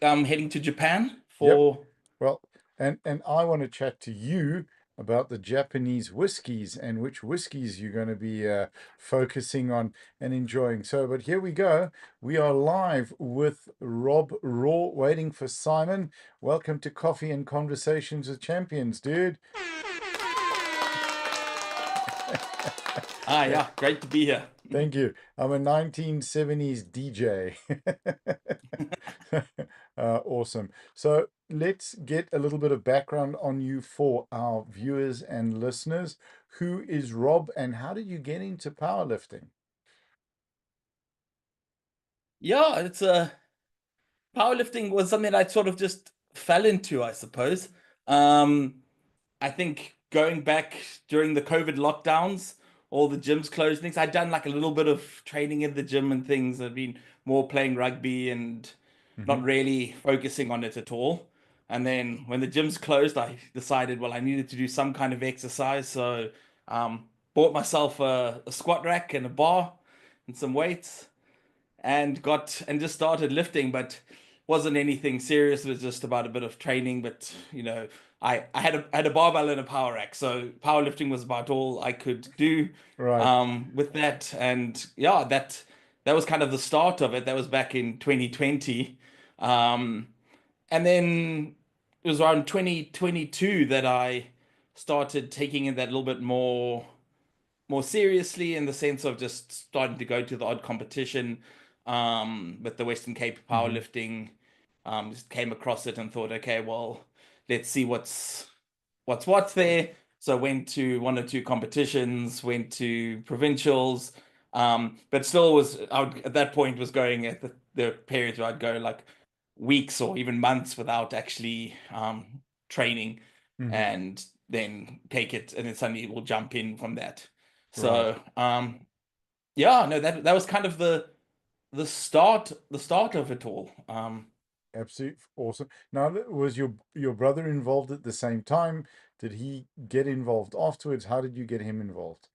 I'm heading to Japan Yep. for. Well, and I want to chat to you about the Japanese whiskies and which whiskies you're going to be focusing on and enjoying. So, but here we go. We are live with Rob Raw, waiting for Simon. Welcome to Coffee and Conversations with Champions, dude. Yeah, Yeah, great to be here. thank you. I'm a 1970s DJ. Awesome. So let's get a little bit of background on you for our viewers and listeners. Who is Rob and how did you get into powerlifting? Yeah, it's powerlifting was something I sort of just fell into, I suppose. Um, I think going back during the COVID lockdowns, all the gyms closed, things. I'd done like a little bit of training in the gym and things. I'd been more playing rugby and Hmm. not really focusing on it at all. And then when the gyms closed, I decided, well, I needed to do some kind of exercise. So bought myself a squat rack and a bar and some weights and just started lifting, but wasn't anything serious. It was just about a bit of training. But I had a barbell and a power rack, so powerlifting was about all I could do Right. with that. And yeah, that was kind of the start of it. That was back in 2020. Um, and then it was around 2022 that I started taking it that little bit more seriously, in the sense of just starting to go to the odd competition with the Western Cape Hmm. powerlifting. Just came across it and thought, okay, well, let's see what's there. So went to one or two competitions, went to provincials, but still at that point was going at the periods where I'd go like weeks or even months without actually training, Hmm. and then take it, and then suddenly we'll jump in from that. Right. So yeah, no, that was kind of the start of it all. Absolutely awesome. Now, was your brother involved at the same time? Did he get involved afterwards? How did you get him involved?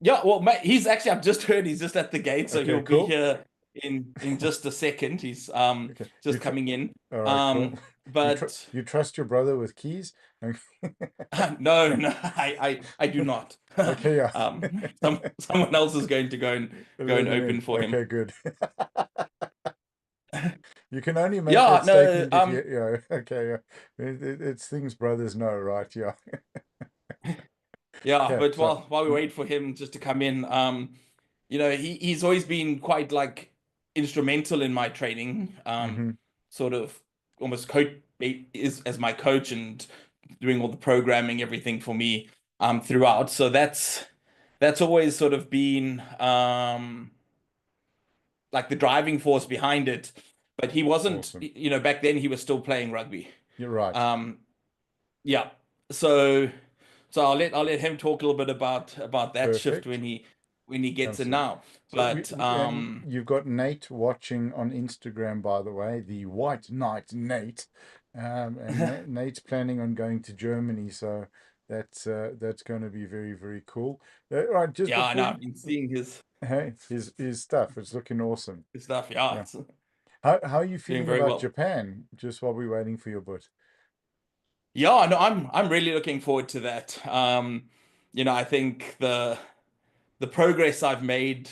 Yeah, well, mate, he's actually, I've just heard he's just at the gate, so Okay, he'll be cool. here in just a second. He's Okay. just coming in. All right, cool. But You trust your brother with keys? no, no, I do not. Okay, yeah. Someone else is going to go and Let him in. open for him. Okay, good. You can only make Yeah, that no, statement if you, okay, yeah. It's things brothers know, right? Yeah. yeah, Okay, but so, while we wait for him just to come in, he's always been quite like instrumental in my training, mm-hmm, sort of almost coach is as my coach and doing all the programming, everything for me throughout. So that's always sort of been like the driving force behind it. But he wasn't, awesome. back then he was still playing rugby. You're right. Um, yeah. So I'll let him talk a little bit about that shift Perfect. when he gets in Absolutely. now. So But and you've got Nate watching on Instagram, by the way, the White Knight Nate, and Nate's planning on going to Germany, so that's going to be very, very cool. Right, just yeah, I know before you, I've been seeing hey, his stuff, it's looking awesome. his stuff. Yeah, Yeah. it's How are you doing feeling very about well. Japan? Just while we're waiting for your book. Yeah, no, I'm really looking forward to that. I think the progress I've made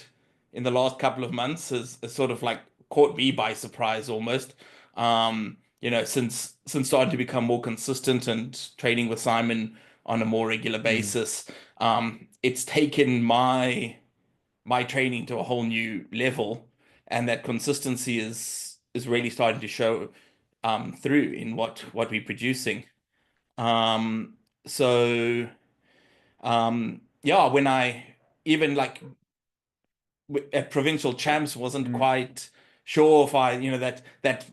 in the last couple of months has sort of like caught me by surprise almost. Since starting to become more consistent and training with Simon on a more regular Mm, basis, it's taken my training to a whole new level, and that consistency is really starting to show through in what we're producing. Um, so yeah, when I even like at provincial champs wasn't mm, quite sure if that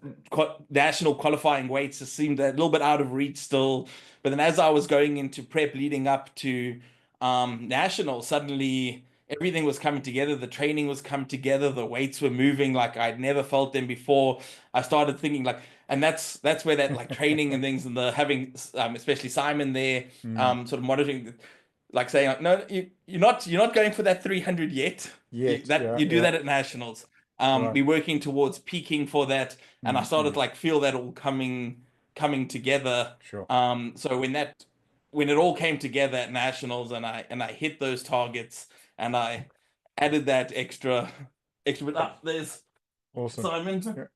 national qualifying weights just seemed a little bit out of reach still. But then as I was going into prep leading up to national, suddenly everything was coming together. The training was coming together. The weights were moving like I'd never felt them before. I started thinking like, and that's where that like training and things and the having especially Simon there mm. sort of monitoring, like saying like, no, you're not going for that 300 yet. Yet, That yeah, you do yeah. that at nationals. Right. we're working towards peaking for that, and I started Mm. to like feel that all coming together. Sure. So when it all came together at nationals, and I hit those targets, and I added that extra bit up. There's Awesome. Simon.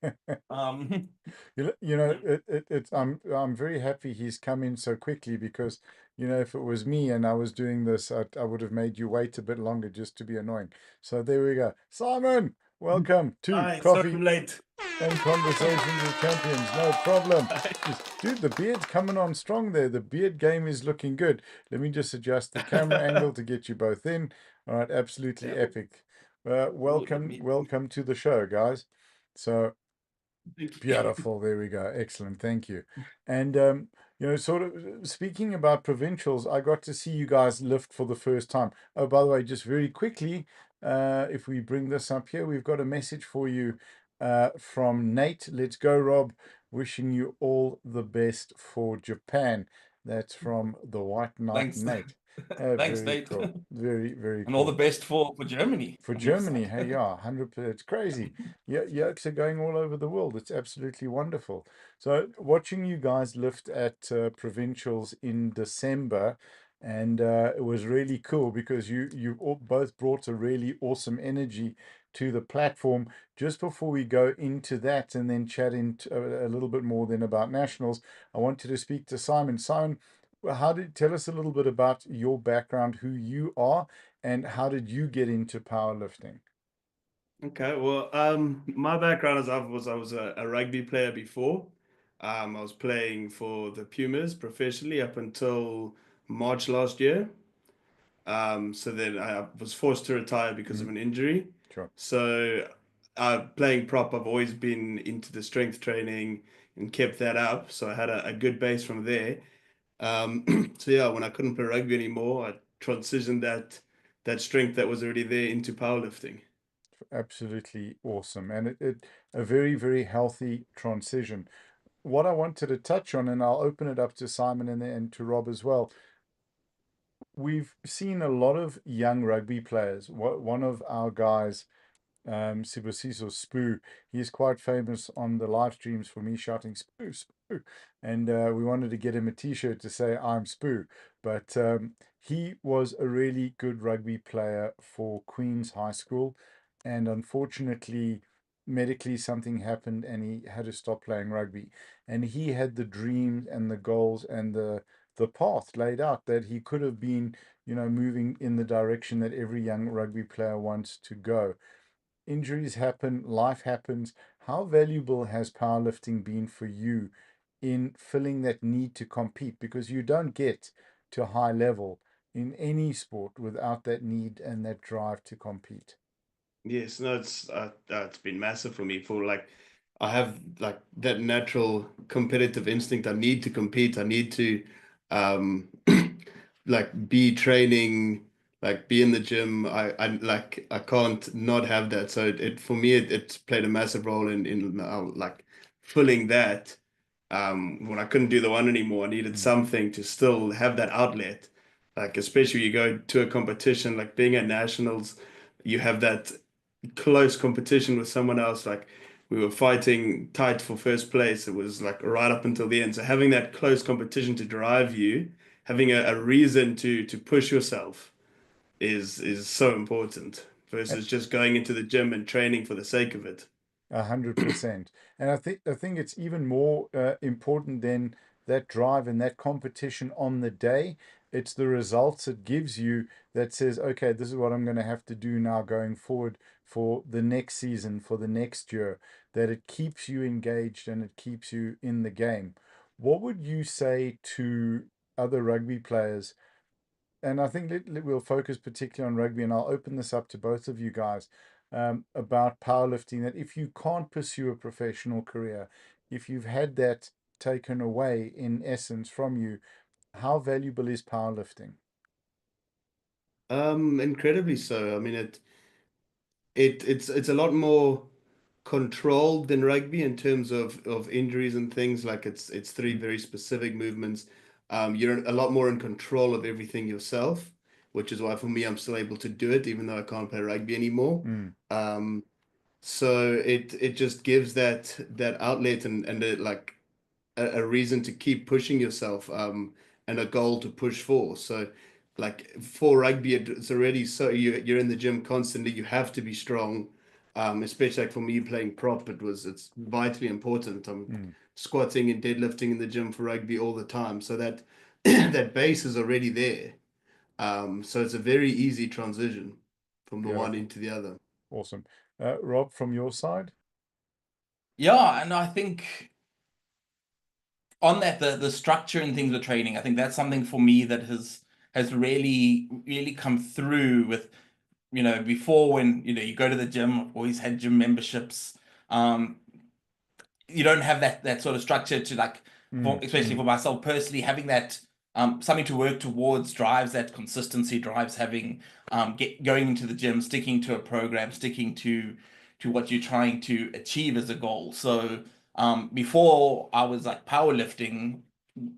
Yeah. Um, You know, it's I'm very happy he's come in so quickly because, you know, if it was me and I was doing this, I would have made you wait a bit longer just to be annoying. So there we go. Simon, welcome to Hi, sorry Coffee I'm late. and Conversations with Champions. No problem. Just, dude, the beard's coming on strong there. The beard game is looking good. Let me just adjust the camera angle to get you both in. All right, absolutely Yeah, epic. let Welcome, me. welcome to the show, guys. So Thank you. beautiful. There we go. Excellent. Thank you. And you know, sort of speaking about provincials, I got to see you guys lift for the first time. Oh, by the way, just very quickly, if we bring this up here, we've got a message for you from Nate. Let's go, Rob. Wishing you all the best for Japan. That's from the White Knight Thanks, Nate. thanks, Very Nate, cool. Very, very and all the cool. best for Germany For on your Germany, side. hey, yeah, 100%. It's crazy. Yeah, yokes are going all over the world. It's absolutely wonderful. So, watching you guys lift at provincials in December, and it was really cool because you all both brought a really awesome energy to the platform. Just before we go into that and then chat a little bit more then about nationals, I wanted to speak to Simon. Simon, tell us a little bit about your background, who you are, and how did you get into powerlifting? Okay, well, my background is I was a rugby player before. I was playing for the Pumas professionally up until March last year. So then I was forced to retire because of Mm, an injury. sure. So, playing prop, I've always been into the strength training and kept that up. So I had a good base from there. So yeah, when I couldn't play rugby anymore, I transitioned that strength that was already there into powerlifting. Absolutely awesome. And it a very, very healthy transition. What I wanted to touch on, and I'll open it up to Simon and to Rob as well. We've seen a lot of young rugby players. One of our guys, Sibusiso Spoo. He's quite famous on the live streams for me shouting Spoo, Spoo. And we wanted to get him a t-shirt to say I'm Spoo. But he was a really good rugby player for Queen's High School. And unfortunately, medically something happened and he had to stop playing rugby. And he had the dreams and the goals and the path laid out that he could have been, you know, moving in the direction that every young rugby player wants to go. Injuries happen, life happens. How valuable has powerlifting been for you in filling that need to compete? Because you don't get to high level in any sport without that need and that drive to compete. Yes, no, it's been massive for me. For like, I have like that natural competitive instinct. I need to compete. I need to, um, like be training, like be in the gym. I like I can't not have that. So it for me it's played a massive role in like filling that. When I couldn't do the one anymore, I needed Mm, something to still have that outlet. Like especially you go to a competition, like being at nationals, you have that close competition with someone else. Like we were fighting tight for first place. It was like right up until the end. So having that close competition to drive you, having a reason to push yourself is so important versus just going into the gym and training for the sake of it. 100%. And I think it's even more important than that drive and that competition on the day. It's the results it gives you that says, okay, this is what I'm going to have to do now going forward for the next season, for the next year, that it keeps you engaged and it keeps you in the game. What would you say to other rugby players? And I think we'll focus particularly on rugby, and I'll open this up to both of you guys about powerlifting. That if you can't pursue a professional career, if you've had that taken away in essence from you, how valuable is powerlifting? Incredibly so. I mean it's a lot more controlled than rugby in terms of injuries and things. Like it's three Mm, very specific movements. You're a lot more in control of everything yourself, which is why for me I'm still able to do it even though I can't play rugby anymore. mm, Um, So it just gives that outlet and like a reason to keep pushing yourself, and a goal to push for. So like for rugby, it's already so you're in the gym constantly. You have to be strong, especially like for me playing prop, it's vitally important. I'm Mm. squatting and deadlifting in the gym for rugby all the time, so that that base is already there. So it's a very easy transition from the one Beautiful. into the other. Awesome. Rob, from your side? Yeah, and I think on that, the structure and things of training, I think that's something for me that has really come through with, before, when you go to the gym. I've always had gym memberships. um you don't have that sort of structure to, like, especially for myself personally, having that, something to work towards, drives that consistency, drives having, going into the gym, sticking to a program, sticking to what you're trying to achieve as a goal. So before I was like powerlifting,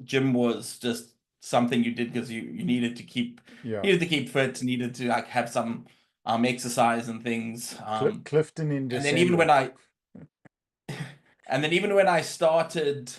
gym was just something you did because you Yeah. needed to keep fit, needed to like have some exercise and things. Clifton in And then even when December. I and then even when I started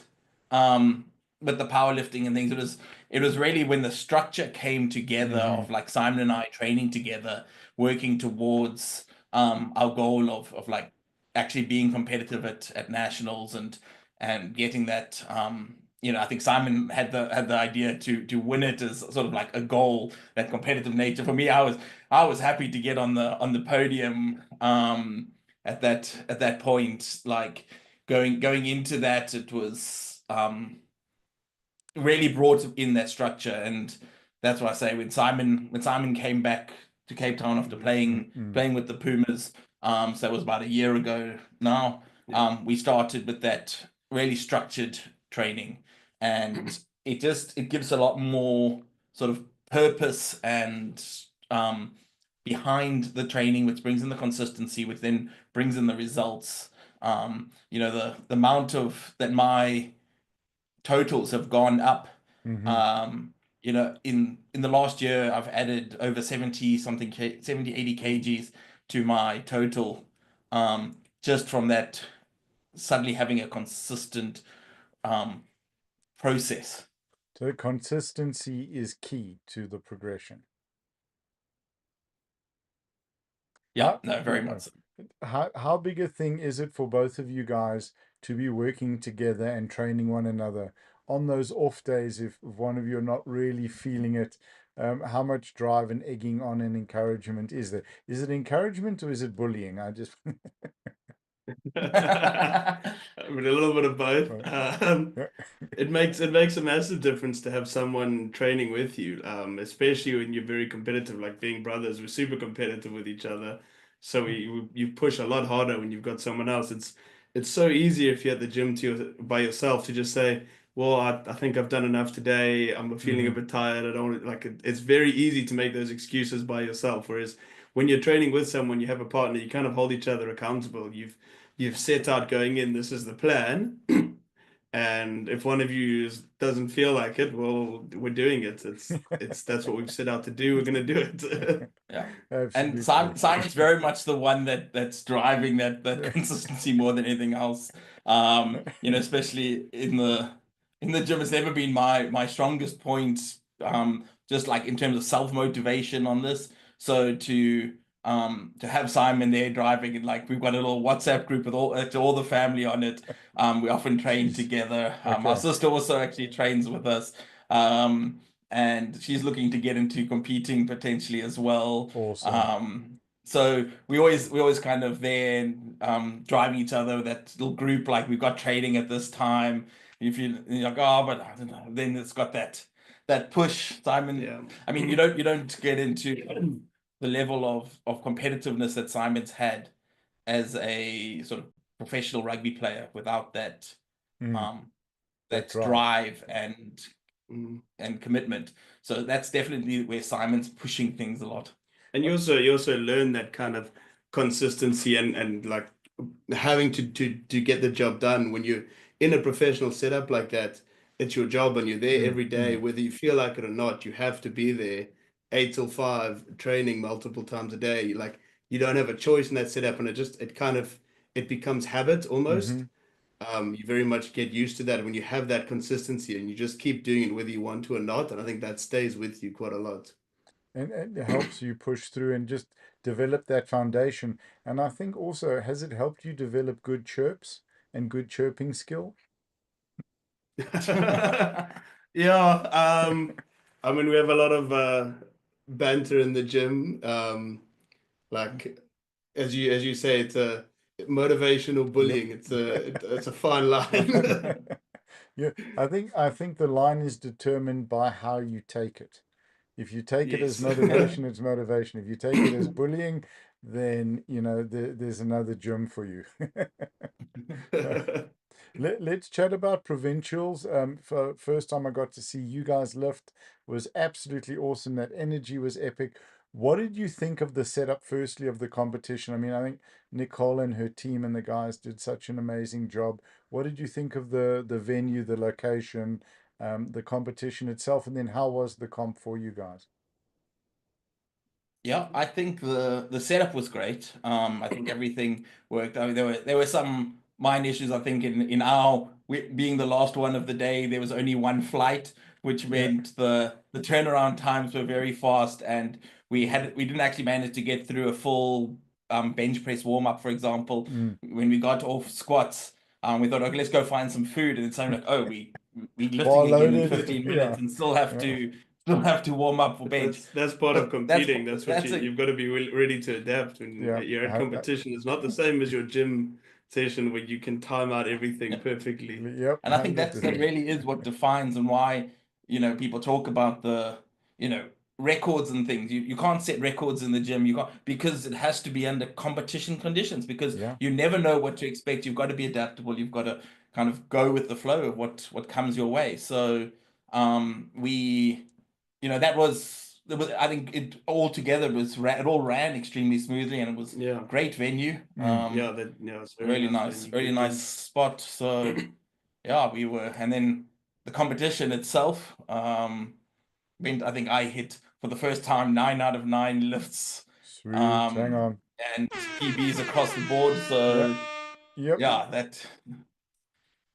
um, with the powerlifting and things, it was really when the structure came together Mm-hmm. of like Simon and I training together, working towards our goal of like actually being competitive at nationals, and getting that. I think Simon had the idea to win it as sort of like a goal, that competitive nature. For me, I was happy to get on the podium at that point, like going into that. It was really brought in that structure. And that's why I say, when Simon came back to Cape Town after playing Mm-mm. playing with the Pumas, so that was about a year ago now. Yeah. We started with that really structured training, and it gives a lot more sort of purpose and behind the training, which brings in the consistency, which then brings in the results. The amount of that my totals have gone up. Mm-hmm. In the last year, I've added over 70 something 70, 80 kgs to my total, just from that, suddenly having a consistent um process. So consistency is key to the progression. Yeah, How, no, very much so. how big a thing is it for both of you guys to be working together and training one another on those off days if one of you are not really feeling it? How much drive and egging on and encouragement is there? Is it encouragement or is it bullying? I just But a little bit of both. Right. It makes a massive difference to have someone training with you, especially when you're very competitive. Like being brothers, we're super competitive with each other, so you push a lot harder when you've got someone else. It's so easy if you're at the gym by yourself to just say, "Well, I think I've done enough today. I'm feeling a Mhm. bit tired. I don't like it." It's very easy to make those excuses by yourself. Whereas when you're training with someone, you have a partner, you kind of hold each other accountable. You've set out going in, this is the plan. And if one of you doesn't feel like it, well, we're doing it. That's what we've set out to do. We're going to do it. Yeah. And Absolutely. Simon's very much the one that's driving that consistency more than anything else. Especially in the gym, it's never been my strongest point. Just like in terms of self-motivation on this. So to have Simon there driving, and like we've got a little WhatsApp group with all the family on it. We often train Jeez. together. Our Okay. sister also actually trains with us. Um, and she's looking to get into competing potentially as well. Awesome. So we always kind of there, driving each other. That little group, like we've got training at this time. If you're like, oh, but I don't know, then it's got that push, Simon. Yeah. I mean, you don't get into the level of competitiveness that Simon's had as a sort of professional rugby player without that Mm, um that that drive. drive and commitment. So that's definitely where Simon's pushing things a lot. And you also learn that kind of consistency and like having to get the job done when you're in a professional setup like that. It's your job and you're there Mm, every day, mm. whether you feel like it or not. You have to be there 8 till 5, training multiple times a day. Like you don't have a choice in that setup, and it becomes habit almost. Hmm. You very much get used to that when you have that consistency and you just keep doing it whether you want to or not. And I think that stays with you quite a lot. And it helps you push through and just develop that foundation. And I think also, has it helped you develop good chirps and good chirping skill? Yeah, I mean, we have a lot of banter in the gym. Like as you say, it's a motivational Yep. bullying. It's a fine line. Yeah, I think the line is determined by how you take it. If you take it as Yes. motivation, it's motivation. If you take it as bullying, then there's another gym for you. Let's chat about provincials. For first time I got to see you guys lift was absolutely awesome. That energy was epic. What did you think of the setup, firstly, of the competition? I mean, I think Nicole and her team and the guys did such an amazing job. What did you think of the venue, the location, the competition itself, and then how was the comp for you guys? Yeah, I think the setup was great. I think everything worked. I mean, there were some minor issues. I think in our being the last one of the day, there was only one flight, which Yeah. meant the turnaround times were very fast, and we didn't actually manage to get through a full bench press warm up. For example, Mm. when we got off squats, we thought, okay, let's go find some food, and it's like, oh, we Bar lifting again in loaded. 15 Yeah. minutes and still have to warm up for bench. That's part of But that's competing. That's what that's a you've got to be ready to adapt when Yeah. you're at competition. It's not the same as your gym session where you can time out everything yeah. perfectly. Yep. And I think that 100%. really is what defines and why, people talk about you know, records and things. You can't set records in the gym. You can't because it has to be under competition conditions because Yeah. you never know what to expect. You've got to be adaptable. You've got to kind of go with the flow of what comes your way. So we that was I think it all together it all ran extremely smoothly and it was Yeah. great venue. Mm. Yeah, it's very Really nice nice, venue, really good nice gym. spot. So yeah, we were, and then the competition itself, I think I hit for the first time 9 out of 9 lifts, Sweet. Hang um, on. and PBs across the board. Yeah. So Yep. yeah,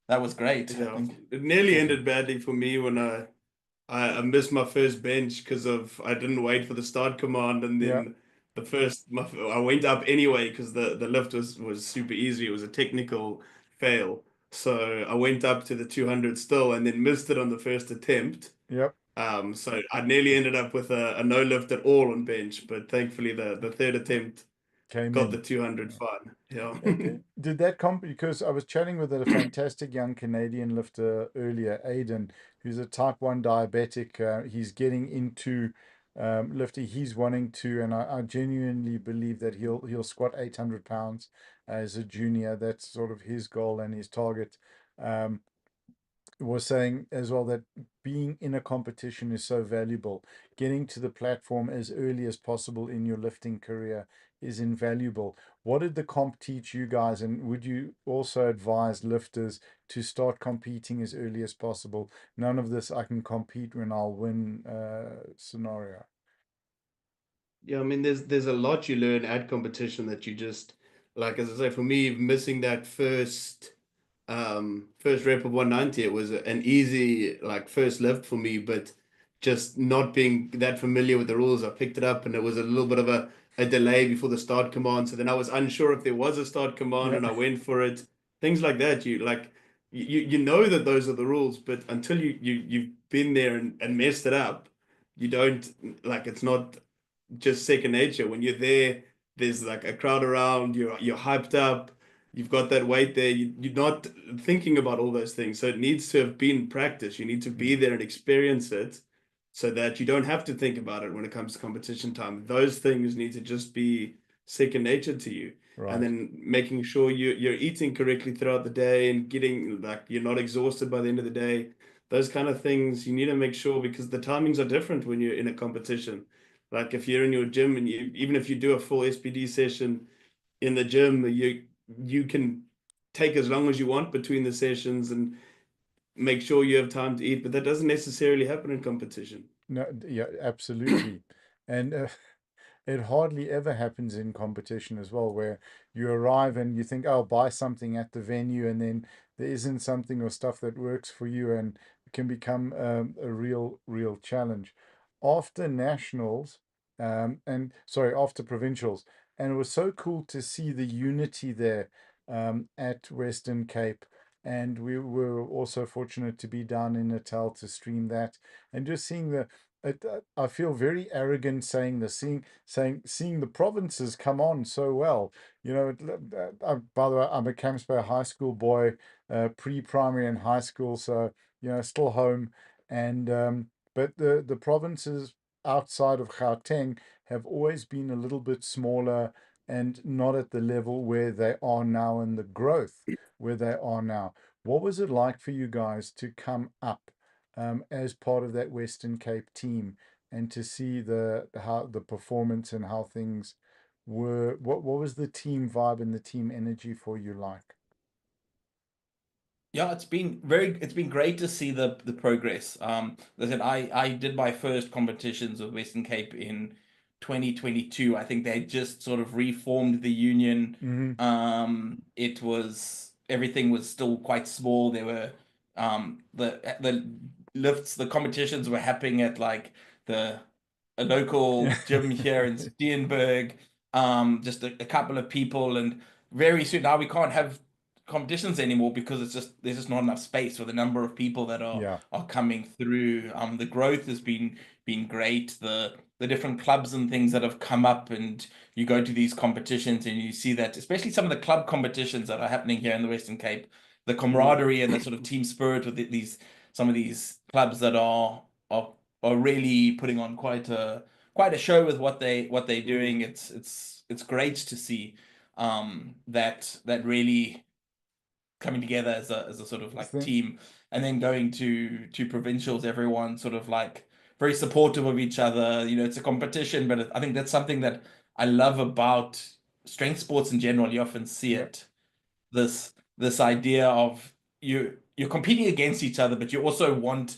that was great. I Yeah, think it nearly Awesome. ended badly for me when I missed my first bench because of I didn't wait for the start command, and Yeah. then I went up anyway because the lift was super easy. It was a technical fail, so I went up to the 200 still, and then missed it on the first attempt. Yep. So I nearly ended up with a no lift at all on bench, but thankfully the third attempt Came got the in. 200 fine. Yeah. Did that comp because I was chatting with a fantastic young Canadian lifter earlier, Aiden, who's a type 1 diabetic. He's getting into lifting. He's wanting to, and I genuinely believe that he'll squat 800 pounds as a junior. That's sort of his goal and his target. Um, was saying as well that being in a competition is so valuable. Getting to the platform as early as possible in your lifting career is invaluable. What did the comp teach you guys? And would you also advise lifters to start competing as early as possible? None of this I can compete when I'll win scenario. Yeah, I mean, there's a lot you learn at competition that you just like, as I say, for me, missing that first rep of 190, it was an easy like first lift for me, but just not being that familiar with the rules, I picked it up and it was a little bit of a delay before the start command. So then I was unsure if there was a start command Yeah, and I went for it. Things like that. You know that those are the rules, but until you've been there and messed it up, you don't like it's not just second nature. When you're there, there's like a crowd around, you're hyped up, you've got that weight there, you're not thinking about all those things. So it needs to have been practice. You need to be mm, there and experience it so that you don't have to think about it when it comes to competition time. Those things need to just be second nature to you. And right. then making sure you're eating correctly throughout the day and getting like you're not exhausted by the end of the day. Those kind of things you need to make sure because the timings are different when you're in a competition. Like if you're in your gym and even if you do a full SPD session in the gym, you can take as long as you want between the sessions and make sure you have time to eat, but that doesn't necessarily happen in competition. No, yeah, absolutely. And it hardly ever happens in competition as well, where you arrive and you think, oh, buy something at the venue, and then there isn't something or stuff that works for you, and it can become a real challenge. After nationals, and sorry, after provincials, and it was so cool to see the unity there at Western Cape. And we were also fortunate to be down in Natal to stream that, and just seeing I feel very arrogant saying this, seeing the provinces come on so well. You know, by the way, I'm a Camps Bay High School boy, pre-primary and high school, so still home. And but the provinces outside of Gauteng have always been a little bit smaller and not at the level where they are now and the growth where they are now. What was it like for you guys to come up as part of that Western Cape team and to see how the performance and how things were? What was the team vibe and the team energy for you like? Yeah, it's been great to see the progress. As I said, I did my first competitions with Western Cape in 2022. I think they just sort of reformed the union. Mm-hmm. It was everything was still quite small. There were the lifts, the competitions were happening at like the a local Yeah. gym here in Steenberg. Just a couple of people, and very soon now we can't have competitions anymore because there's just not enough space for the number of people that Yeah. are coming through. The growth has been great. The different clubs and things that have come up, and you go to these competitions and you see that, especially some of the club competitions that are happening here in the Western Cape, the Mm. camaraderie and the sort of team spirit with these some of these clubs that are really putting on quite a show with what they're doing. Mm. It's great to see that really coming together as a sort of It's like the, team, and then going to provincials, everyone sort of like very supportive of each other. You know, it's a competition, but I think that's something that I love about strength sports in general. You often see yeah. it, this idea of you're competing against each other, but you also want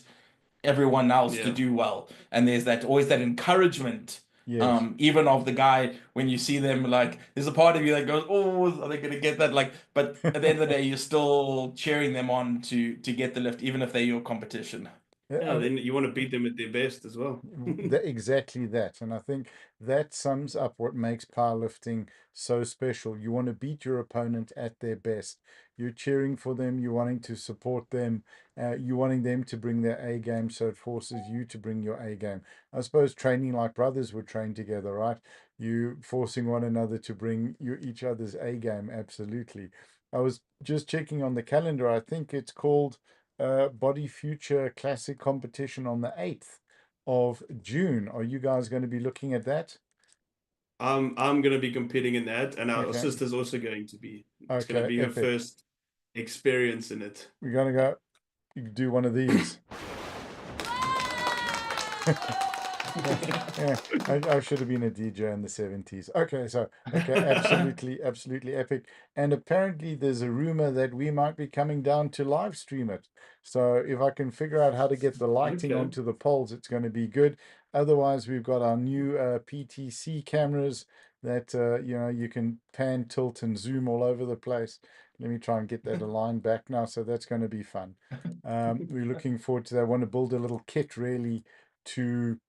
everyone else to Yeah. do well. And there's that always that encouragement, Yes. even of the guy when you see them, like there's a part of you that goes, oh, are they gonna get that? Like, but at the end of the day, you're still cheering them on to get the lift, even if they're your competition. Yeah, then you want to beat them at their best as well. Exactly that. And I think that sums up what makes powerlifting so special. You want to beat your opponent at their best. You're cheering for them, you're wanting to support them, you're wanting them to bring their A game, so it forces you to bring your A game. I suppose training like brothers would train together, right? You forcing one another to bring each other's A game, absolutely. I was just checking on the calendar. I think it's called Body Future Classic competition on the 8th of June. Are you guys going to be looking at that? I'm gonna be competing in that, and our Okay. sister's also going to be. It's gonna Okay, be her epic. first experience in it. We're going to go do one of these. Yeah, I should have been a DJ in the 70s. Okay, so okay, absolutely epic. And apparently there's a rumor that we might be coming down to live stream it. So if I can figure out how to get the lighting Okay. onto the poles, it's going to be good. Otherwise, we've got our new PTC cameras that you can pan, tilt, and zoom all over the place. Let me try and get that aligned back now. So that's going to be fun. We're looking forward to that. I want to build a little kit really to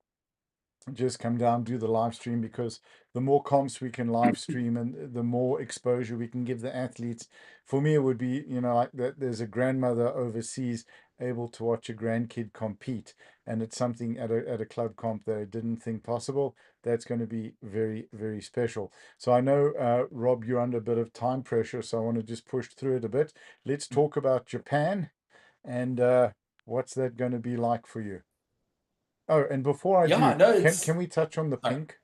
just come down, do the live stream, because the more comps we can live stream and the more exposure we can give the athletes. For me, it would be, like that there's a grandmother overseas able to watch a grandkid compete, and it's something at a club comp that I didn't think possible. That's going to be very, very special. So I know, Rob, you're under a bit of time pressure, so I want to just push through it a bit. Let's talk about Japan and what's that going to be like for you? Oh, and before I Yeah, do, no, can we touch on the sorry. pink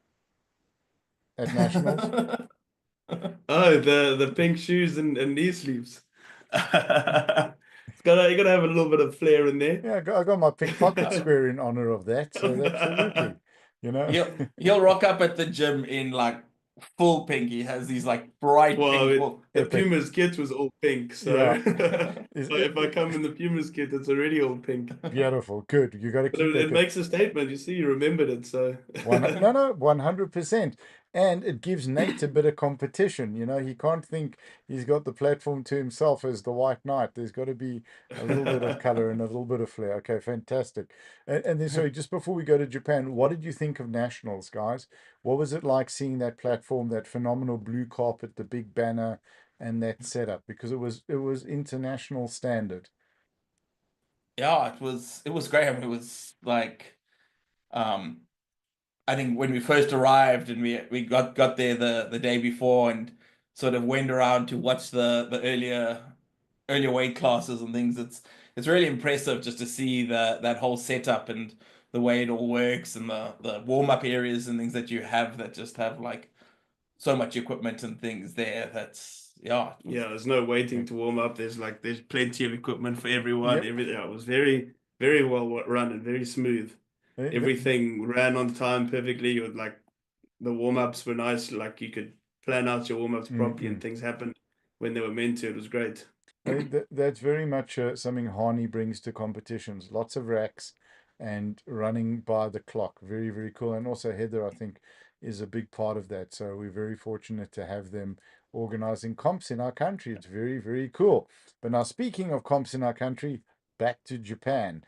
at nationals? Oh, the pink shoes and knee sleeves. You gotta have a little bit of flair in there. Yeah, I got my pink pocket square in honor of that. So absolutely, you know. He'll rock up at the gym in like full pink. He has these like bright Well, pink. Well, the Epic. Pumas kit was all pink, so Yeah. Is if I come in the Pumas kit, it's already all pink. beautiful. Good. You got to But keep that it going. makes a statement. You see, you remembered it, so No, 100%. And it gives Nate a bit of competition. You know, he can't think he's got the platform to himself as the White Knight. There's got to be a little bit of color and a little bit of flair. Okay, fantastic. And then, sorry, just before we go to Japan, what did you think of Nationals, guys? What was it like seeing that platform, that phenomenal blue carpet, the big banner, and that setup? Because it was international standard. Yeah, it was great. I mean, it was like um I think when we first arrived and we got there the day before and sort of went around to watch the earlier weight classes and things, it's really impressive just to see that whole setup and the way it all works and the warm-up areas and things that you have that just have like so much equipment and things there. That's yeah, it was yeah, there's no waiting to warm up. There's plenty of equipment for everyone. Yep. Yeah, it was very well run and very smooth. Eh, th- Everything ran on time perfectly. With like the warm ups were nice. Like you could plan out your warm ups mm, properly, and mm. things happened when they were meant to. It was great. That's very much something Harney brings to competitions. Lots of racks and running by the clock. Very, very cool. And also Heather, I think, is a big part of that. So we're very fortunate to have them organizing comps in our country. It's very, very cool. But now, speaking of comps in our country, back to Japan.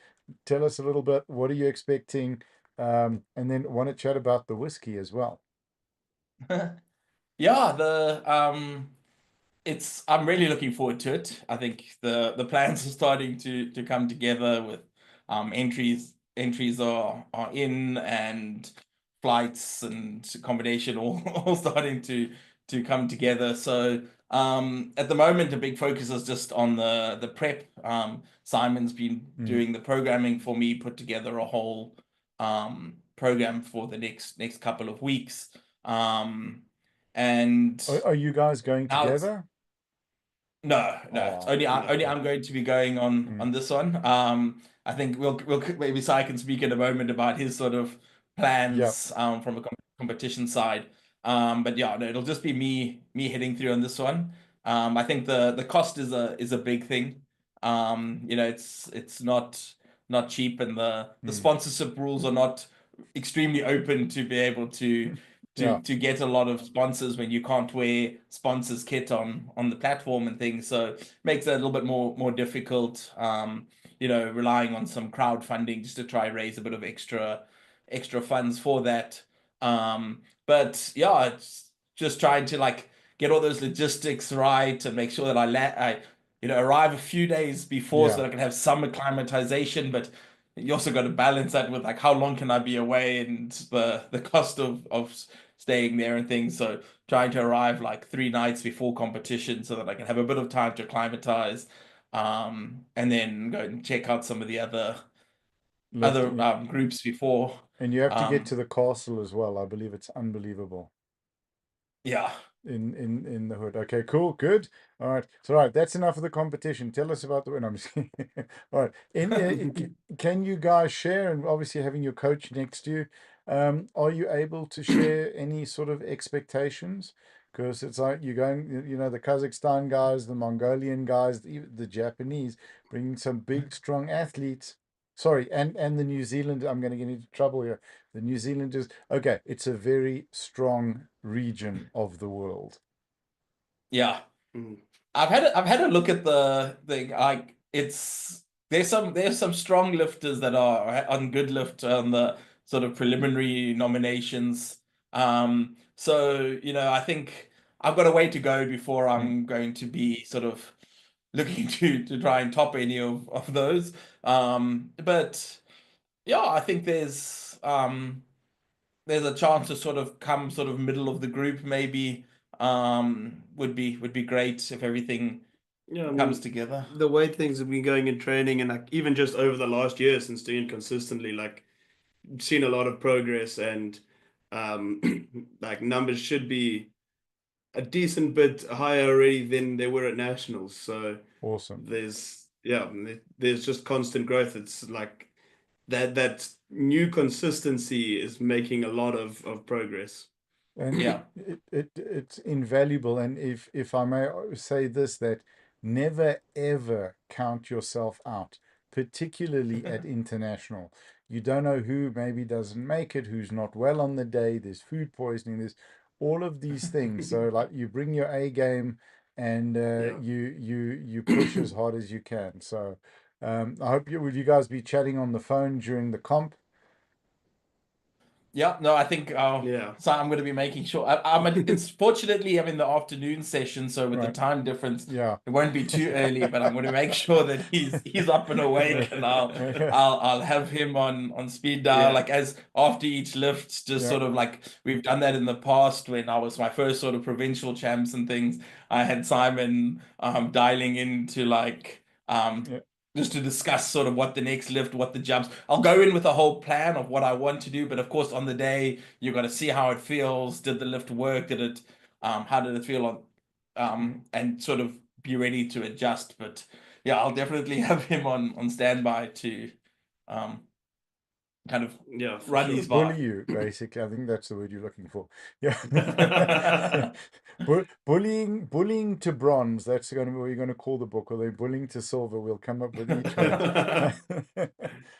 Tell us a little bit. What are you expecting? And then want to chat about the whiskey as well. yeah, the it's I'm really looking forward to it. I think the plans are starting to come together with entries are in and flights and accommodation all all starting to come together. So at the moment a big focus is just on the prep. Simon's been Mm. doing the programming for me, put together a whole program for the next couple of weeks. And Are you guys going now it's together? no, no. It's Oh, only beautiful. I'm going to be going Mm. on this one. I think we'll maybe Si can speak in a moment about his sort of Yep. plans from a competition side. But yeah, no, it'll just be me heading through on this one. I think the cost is a big thing. It's not cheap, and the Mm. sponsorship rules are not extremely open to be able to Yeah. to get a lot of sponsors when you can't wear sponsors kit on the platform and things. So it makes it a little bit more difficult. Relying on some crowdfunding just to try raise a bit of extra funds for that. But yeah, it's just trying to like get all those logistics right and make sure that I arrive a few days before so Yeah. that I can have some acclimatization, but you also got to balance that with like how long can I be away and the cost of staying there and things. So trying to arrive like 3 nights before competition so that I can have a bit of time to acclimatize, and then go and check out some of the other Lift. other groups before. And you have to get Um, to the castle as well. I believe it's unbelievable yeah. in the hood. Okay, cool, good. All right. So, all right, that's enough of the competition. Tell us about the win. I'm just kidding. All right. Can you guys share, and obviously having your coach next to you, are you able to share any sort of expectations? Because it's like you're going, the Kazakhstan guys, the Mongolian guys, the Japanese, bringing some big, strong athletes. Sorry, and the New Zealand. I'm going to get into trouble here. The New Zealanders. Okay, it's a very strong region of the world. Yeah. Mm. I've had a look at the thing. Like it's there's some strong lifters that are on good lift on the sort of preliminary nominations. So I think I've got a way to go before Mm. I'm going to be sort of looking to try and top any of those. But yeah, I think there's a chance to sort of come sort of middle of the group maybe. Would be great if everything Yeah, I comes mean, together. the way things have been going in training and like even just over the last year since doing it consistently, like seen a lot of progress and um like numbers should be a decent bit higher already than they were at nationals. So Awesome. there's just constant growth. It's like that new consistency is making a lot of progress. And Yeah. it's invaluable. And if I may say this, that never ever count yourself out, particularly at international. You don't know who maybe doesn't make it, who's not well on the day. There's food poisoning. There's all of these things. So like you bring your A game, and Yeah. you push as hard as you can. So I hope will you guys be chatting on the phone during the comp? Yeah, no, I think Yeah. so I'm going to be making sure. It's fortunately I'm in the afternoon session, so with the Right. time difference, Yeah. it won't be too early. But I'm going to make sure that he's up and awake, and Yeah. I'll have him on speed dial, Yeah. like as after each lift, just Yeah. sort of like we've done that in the past when I was my first sort of provincial champs and things. I had Simon dialing into like Yeah. just to discuss sort of what the next lift, what the jumps. I'll go in with a whole plan of what I want to do, but of course on the day you got to see how it feels. Did the lift work? Did it? How did it feel on? And sort of be ready to adjust. But yeah, I'll definitely have him on standby to um kind of Yeah, for run sure. these by. Bully you, basically. I think that's the word you're looking for. Yeah. Bullying to bronze. That's going to be what you're going to call the book, or they're bullying to silver. We'll come up with each one.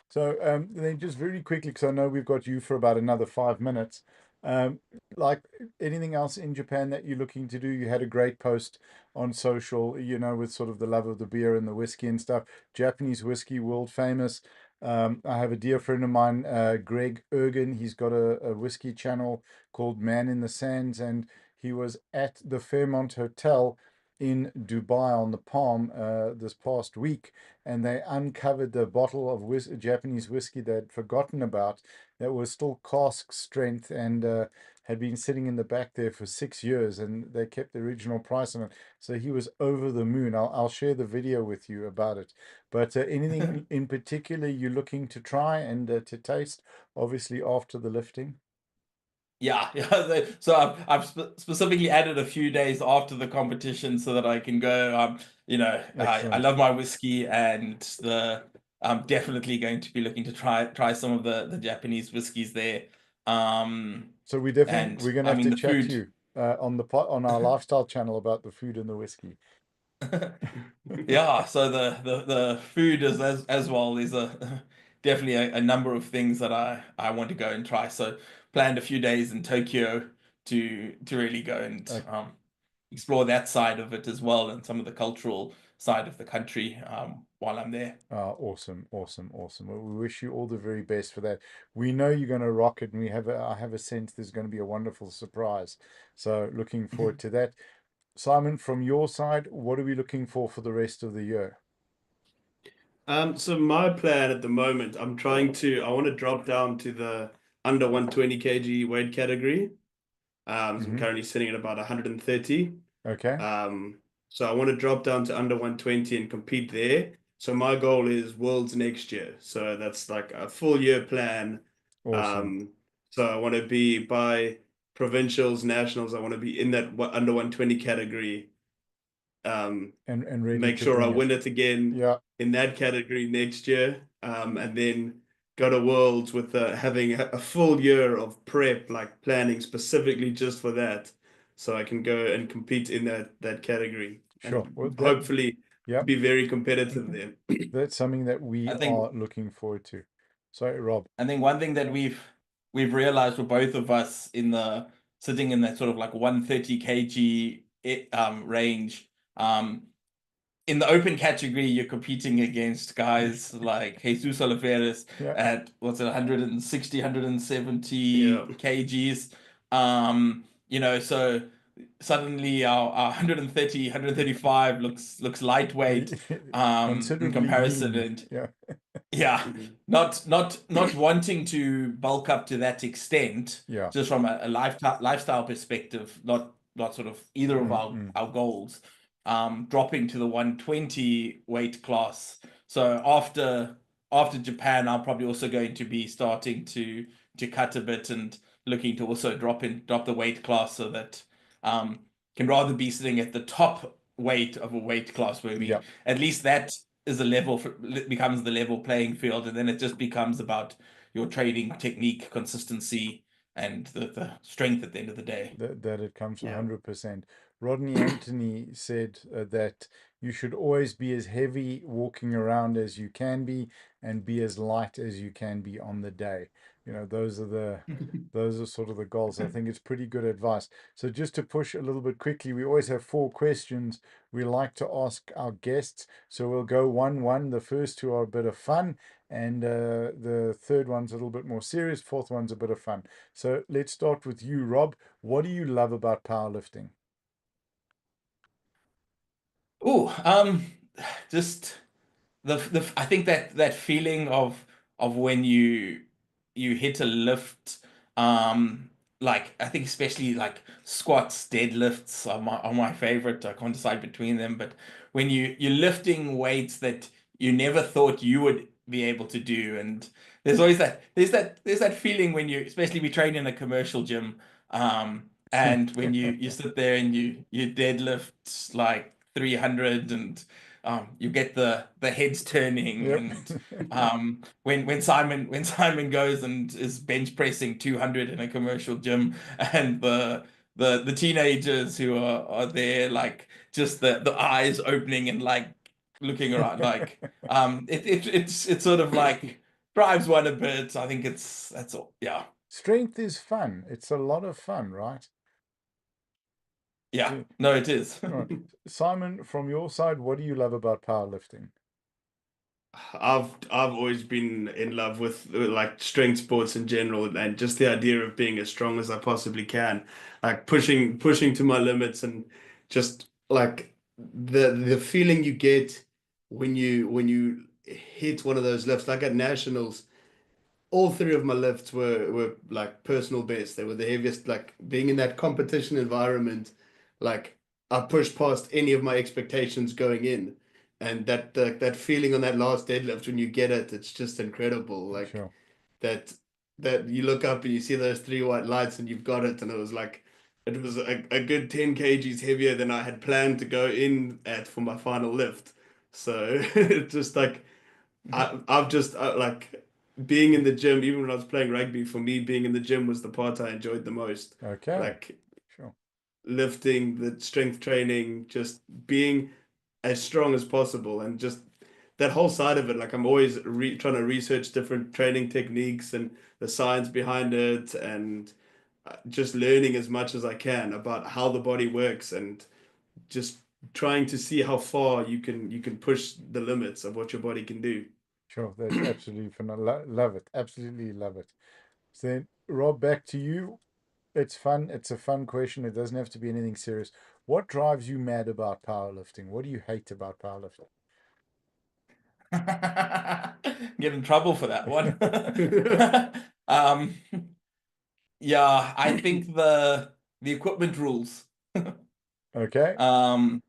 So then just very quickly, because I know we've got you for about another 5 minutes. Um, like anything else in Japan that you're looking to do? You had a great post on social, with sort of the love of the beer and the whiskey and stuff. Japanese whiskey, world famous. I have a dear friend of mine, Greg Ergen. He's got a whiskey channel called Man in the Sands, and he was at the Fairmont Hotel in Dubai on the Palm this past week, and they uncovered the bottle of Japanese whiskey they'd forgotten about that was still cask strength, and had been sitting in the back there for 6 years, and they kept the original price on it. So he was over the moon. I'll share the video with you about it. But anything in particular you're looking to try and to taste, obviously after the lifting? Yeah, yeah. So I've specifically added a few days after the competition so that I can go. I Excellent. love my whiskey, and I'm definitely going to be looking to try some of the Japanese whiskeys there. So And we're gonna I have mean to the chat to food. you on our lifestyle channel about the food and the whiskey. Yeah, so the food is as well. There's a definitely a number of things that I want to go and try. So planned a few days in Tokyo to really go and Uh, explore that side of it as well, and some of the cultural side of the country while I'm there. awesome, awesome, awesome. Well, we wish you all the very best for that. We know you're going to rock it, and I have a sense there's going to be a wonderful surprise. So looking forward to that. Simon, from your side, what are we looking for the rest of the year? So my plan at the moment, I want to drop down to the under 120 kg weight category. So I'm Hmm. currently sitting at about 130. Okay, Um, so I want to drop down to under 120 and compete there. So my goal is worlds next year. So that's like a full year plan. awesome, Um, so I want to be by provincials, nationals, I want to be in that under 120 category. and ready Make to sure I bring it. win it again Yeah, in that category next year. And then go to Worlds with having a full year of prep, like planning specifically just for that, so I can go and compete in that category sure. Well, and hopefully yeah, be very competitive there. that's something that we I think are looking forward to. Sorry, Rob. I think one thing that we've realized for both of us in the sitting in that sort of like 130 kg range. In the open category, you're competing against guys like Jesus Oliveras Yeah, at what's it, 160, 170 Yeah. kgs. So suddenly our 130, 135 looks lightweight in considerably comparison. lean. And Yeah, yeah, Mhm. not wanting to bulk up to that extent, yeah. just from a lifestyle perspective, not sort of either of Mm. our goals. Dropping to the 120 weight class. So after Japan, I'm probably also going to be starting to cut a bit and looking to also drop the weight class so that can rather be sitting at the top weight of a weight class where Yeah, we at least that is a level becomes the level playing field, and then it just becomes about your trading technique, consistency, and the strength at the end of the day. that it comes Yeah. 100%. Rodney Anthony said that you should always be as heavy walking around as you can be and be as light as you can be on the day. You know, those are sort of the goals. I think it's pretty good advice. So just to push a little bit quickly, we always have 4 questions we like to ask our guests. So we'll go 1-1. The first 2 are a bit of fun, and the third one's a little bit more serious. Fourth one's a bit of fun. So let's start with you, Rob. What do you love about powerlifting? Oh, just the I think that feeling of when you hit a lift, like I think especially like squats, deadlifts are my favorite. I can't decide between them, but when you're lifting weights that you never thought you would be able to do, and there's always there's that feeling when you, especially we train in a commercial gym, and when you sit there and you deadlift like 300, and you get the heads turning, Yep. and when Simon goes and is bench pressing 200 in a commercial gym, and the teenagers who are there, like just the eyes opening and like looking around, like it's sort of like drives one a bit. I think that's all. Yeah, Strength is fun. It's a lot of fun, right? yeah. Yeah. No, it is. All right. Simon, from your side, what do you love about powerlifting? I've always been in love with like strength sports in general, and just the idea of being as strong as I possibly can, like pushing to my limits, and just like the feeling you get when you hit one of those lifts, like at nationals. All 3 of my lifts were like personal best. They were the heaviest. Like being in that competition environment, like I pushed past any of my expectations going in, and that feeling on that last deadlift when you get it, it's just incredible. Like Sure. that that you look up and you see those 3 white lights and you've got it, and it was like it was a good 10 kgs heavier than I had planned to go in at for my final lift. So it's just like I've just like being in the gym, even when I was playing rugby, for me, being in the gym was the part I enjoyed the most. Okay. Like Sure. lifting, the strength training, just being as strong as possible, and just that whole side of it. Like I'm always trying to research different training techniques and the science behind it, and just learning as much as I can about how the body works, and just trying to see how far you can push the limits of what your body can do. Sure. That's absolutely fun. Love it. Absolutely love it. So then, Rob, back to you. It's fun. It's a fun question. It doesn't have to be anything serious. What drives you mad about powerlifting? What do you hate about powerlifting? Get in trouble for that one. Um, yeah, I think the equipment rules. Okay. Um,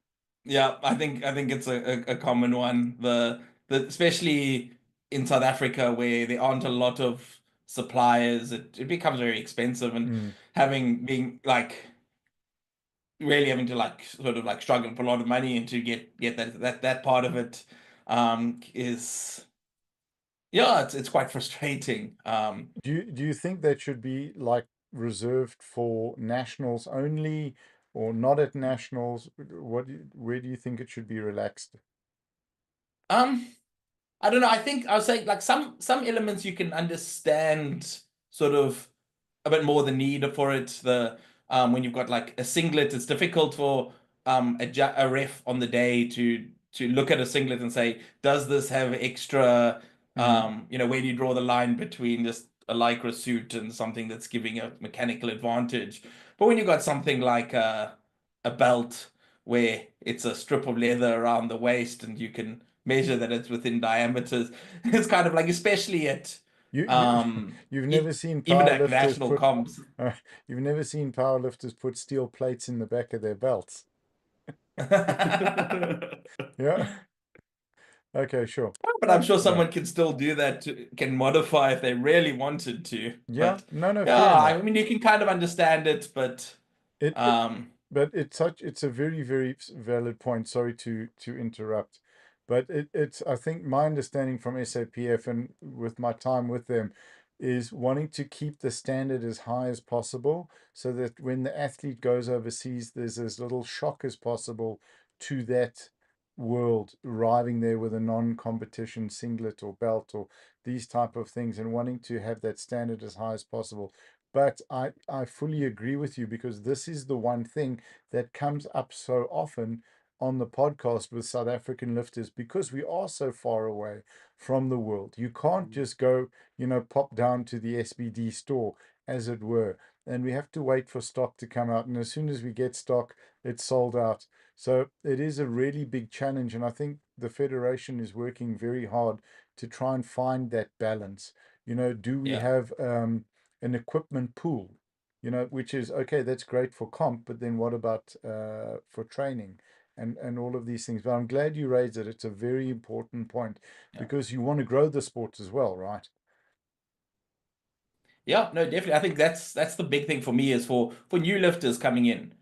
yeah, I think it's a common one. The especially in South Africa where there aren't a lot of suppliers, it becomes very expensive, and Mm, having being like really having to like sort of like struggle for a lot of money and to get that part of it is, yeah, it's quite frustrating. do you think that should be like reserved for nationals only, or not at nationals? Where do you think it should be relaxed? Um, I don't know. I think I was saying like some elements you can understand sort of a bit more the need for it. The when you've got like a singlet, it's difficult for a ref on the day to look at a singlet and say, does this have extra Mm, where do you draw the line between just a lycra suit and something that's giving a mechanical advantage? But when you've got something like a belt where it's a strip of leather around the waist and you can measure that it's within diameters, it's kind of like, especially at you um you've e- never seen even at powerlifters national put comps. uh, you've never seen powerlifters put steel plates in the back of their belts. Yeah. Okay, sure. But I'm sure Yeah. someone can still do that, can modify if they really wanted to. Yeah. But No, yeah, fair enough. I mean, you can kind of understand it, but It um, but it's a very, very valid point. Sorry to interrupt. But it's I think my understanding from SAPF and with my time with them, is wanting to keep the standard as high as possible so that when the athlete goes overseas, there's as little shock as possible to that world arriving there with a non-competition singlet or belt or these type of things, and wanting to have that standard as high as possible. But I fully agree with you, because this is the one thing that comes up so often on the podcast with South African lifters, because we are so far away from the world. You can't just go, pop down to the SBD store, as it were, and we have to wait for stock to come out. And as soon as we get stock, it's sold out. So it is a really big challenge. And I think the Federation is working very hard to try and find that balance. Do we Yeah. have an equipment pool? Which is okay, that's great for comp, but then what about for training and all of these things? But I'm glad you raised it. It's a very important point, Yeah. because you want to grow the sport as well, right? Yeah, no, definitely. I think that's the big thing for me, is for new lifters coming in.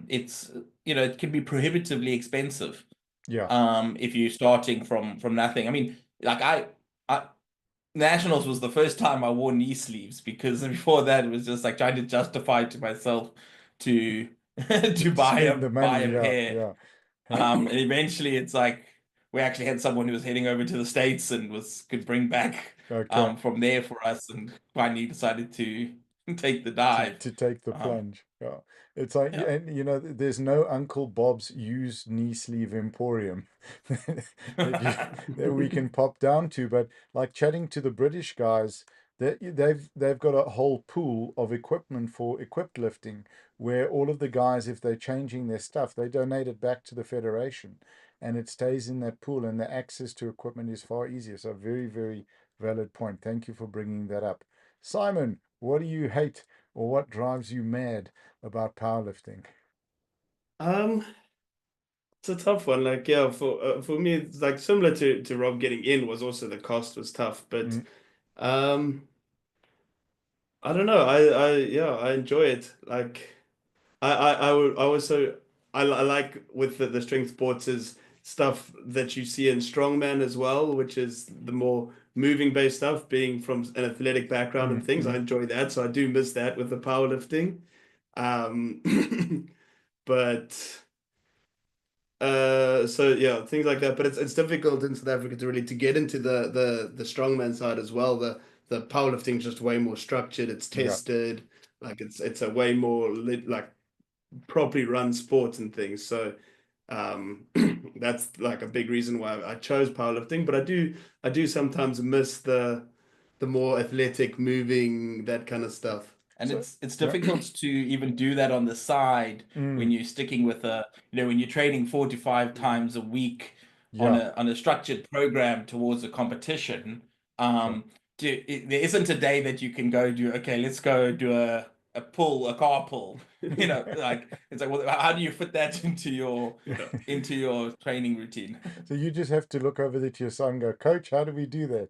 It's it can be prohibitively expensive Yeah. if you're starting from nothing. I mean, like I Nationals was the first time I wore knee sleeves, because before that it was just like trying to justify to myself to to To spend the buy money. a Yeah, pair. yeah. And eventually it's like we actually had someone who was heading over to the States and could bring back Okay. from there for us, and finally decided to take the to dive. to take the Um, plunge. Yeah, it's like, yeah. and there's no Uncle Bob's used knee sleeve emporium that you that we can pop down to. But like chatting to the British guys, they've got a whole pool of equipment for equipped lifting, where all of the guys, if they're changing their stuff, they donate it back to the federation, and it stays in that pool, and the access to equipment is far easier. So very, very valid point. Thank you for bringing that up. Simon, what do you hate or what drives you mad about powerlifting? Um, it's a tough one. Like, yeah, for me, it's like similar to Rob getting in was also the cost was tough, but Mm, um, I don't know. I yeah, I enjoy it. Like, I also I like with the strength sports is stuff that you see in strongman as well, which is the more moving based stuff. Being from an athletic background and things, I mm. enjoy that. So I do miss that with the powerlifting. But. So yeah, things like that. But it's difficult in South Africa to really to get into the strongman side as well. The powerlifting is just way more structured. It's Yeah. tested. Like it's a way more like properly run sport and things. So that's like a big reason why I chose powerlifting. But I do sometimes miss the more athletic, moving, that kind of stuff. And So, it's yeah. difficult to even do that on the side when Mm, you're sticking with when you're training 4 to 5 times a week on yeah. a structured program towards a competition. Yeah. Um, there isn't a day that you can go do, okay, let's go do a car pull. Like it's like, well, how do you fit that Yeah. into your training routine? So you just have to look over there to your son and go, Coach, how do we do that?